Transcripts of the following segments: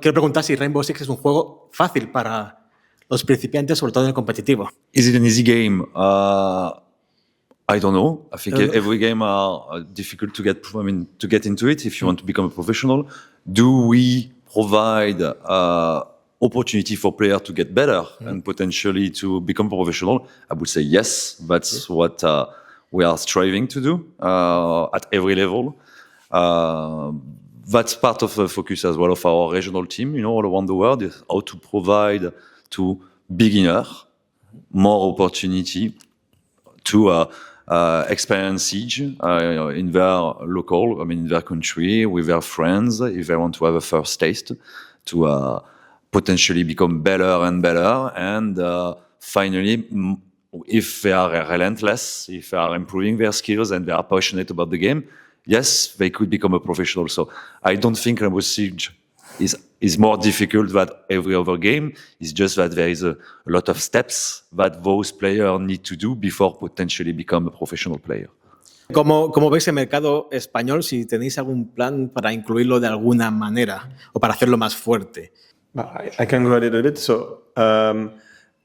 Quiero preguntar si Rainbow Six es un juego fácil para los principiantes, sobre todo en el competitivo. Is it an easy game? I don't know. I think every game are difficult to get into it if you want to become a professional. Do we provide opportunity for players to get better and potentially to become professional? I would say yes. That's what we are striving to do at every level. That's part of the focus as well of our regional team, all around the world, is how to provide to beginners more opportunity to experience Siege in their local, in their country, with their friends, if they want to have a first taste, to potentially become better and better. And finally, if they are relentless, if they are improving their skills and they are passionate about the game, yes, they could become a professional. So I don't think Rainbow Siege is more difficult than every other game. It's just that there is a lot of steps that those players need to do before potentially become a professional player. ¿Cómo veis el mercado español? Si tenéis algún plan para incluirlo de alguna manera o para hacerlo más fuerte. I can go a little bit. So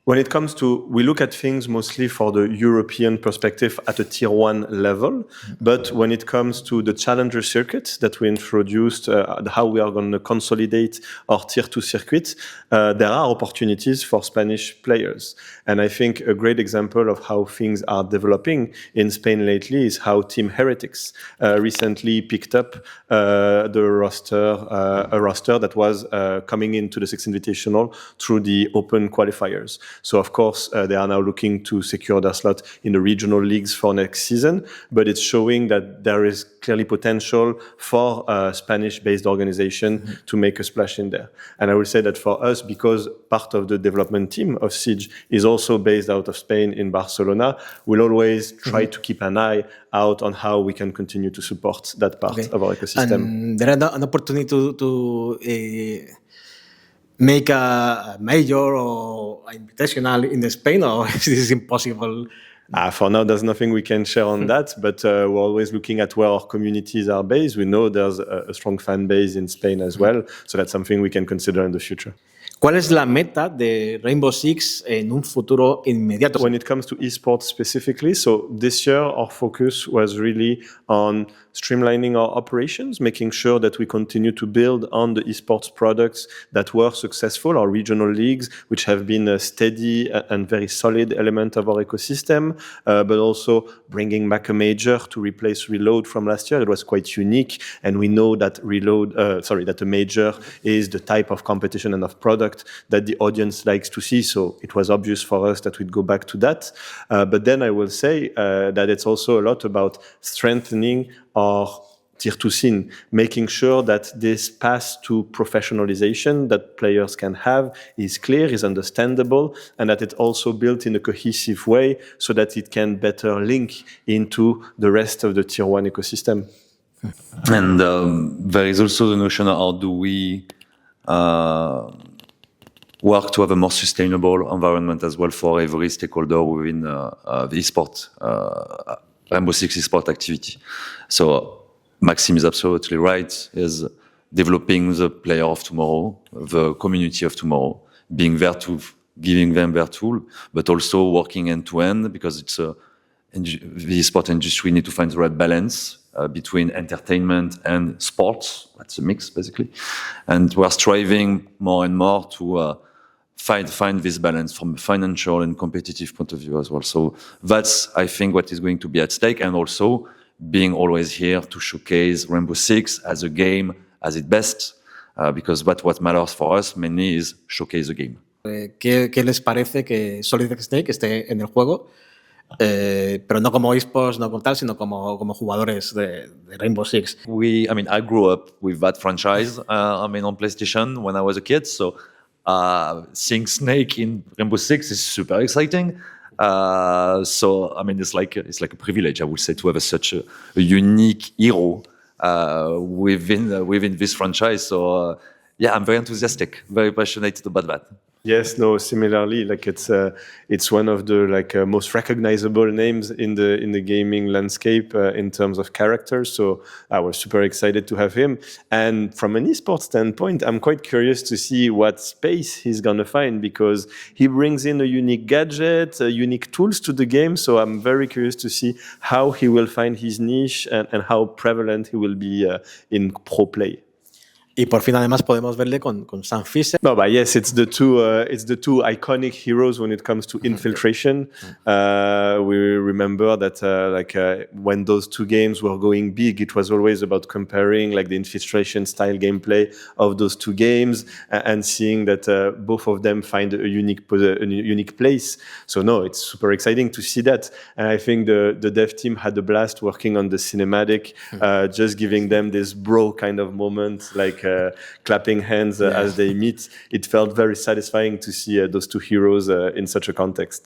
when it comes to, we look at things mostly for the European perspective at a tier 1 level. But when it comes to the challenger circuit that we introduced, how we are going to consolidate our tier 2 circuit, there are opportunities for Spanish players. And I think a great example of how things are developing in Spain lately is how Team Heretics recently picked up a roster that was coming into the Six Invitational through the open qualifiers. So, of course, they are now looking to secure their slot in the regional leagues for next season, but it's showing that there is clearly potential for a Spanish-based organization to make a splash in there. And I will say that for us, because part of the development team of Siege is also based out of Spain in Barcelona, we'll always try to keep an eye out on how we can continue to support that part of our ecosystem. And there is an opportunity to make a major or invitational in Spain, or is this impossible? For now, there's nothing we can share on that, but we're always looking at where our communities are based. We know there's a strong fan base in Spain as well, so that's something we can consider in the future. ¿Cuál es la meta de Rainbow Six en un futuro inmediato? When it comes to esports specifically, so this year our focus was really on streamlining our operations, making sure that we continue to build on the esports products that were successful, our regional leagues, which have been a steady and very solid element of our ecosystem, but also bringing back a major to replace Reload from last year. It was quite unique, and we know that that a major is the type of competition and of product that the audience likes to see. So it was obvious for us that we'd go back to that. But then I will say that it's also a lot about strengthening our tier 2 scene, making sure that this path to professionalization that players can have is clear, is understandable, and that it's also built in a cohesive way so that it can better link into the rest of the tier 1 ecosystem. And there is also the notion of how do we work to have a more sustainable environment as well for every stakeholder within the esports, Rainbow Six esports activity. So Maxime is absolutely right, is developing the player of tomorrow, the community of tomorrow, being there to giving them their tool, but also working end to end, because it's the esports industry need to find the right balance between entertainment and sports. That's a mix, basically. And we're striving more and more to find this balance from a financial and competitive point of view as well. So that's, I think, what is going to be at stake, and also being always here to showcase Rainbow Six as a game as its best, because what matters for us mainly is showcase the game. ¿Qué les parece que Solid Snake esté en el juego? Pero no como esports, no como tal, sino como jugadores de Rainbow Six. I grew up with that franchise, on PlayStation when I was a kid, so seeing Snake in Rainbow Six is super exciting. It's like a privilege, I would say, to have such a unique hero within this franchise. So I'm very enthusiastic, very passionate about that. Yes, no. Similarly, like it's one of the most recognizable names in the gaming landscape in terms of characters. So I was super excited to have him. And from an esports standpoint, I'm quite curious to see what space he's gonna find, because he brings in a unique gadget, unique tools to the game. So I'm very curious to see how he will find his niche and how prevalent he will be in pro play. Y por fin, además, podemos verle con Sam Fisher. No, but yes, it's the two iconic heroes when it comes to infiltration. We remember that when those two games were going big, it was always about comparing like the infiltration style gameplay of those two games and seeing that both of them find a unique place. So no, it's super exciting to see that. And I think the dev team had a blast working on the cinematic, just giving them this bro kind of moment, like clapping hands as they meet. It felt very satisfying to see those two heroes in such a context.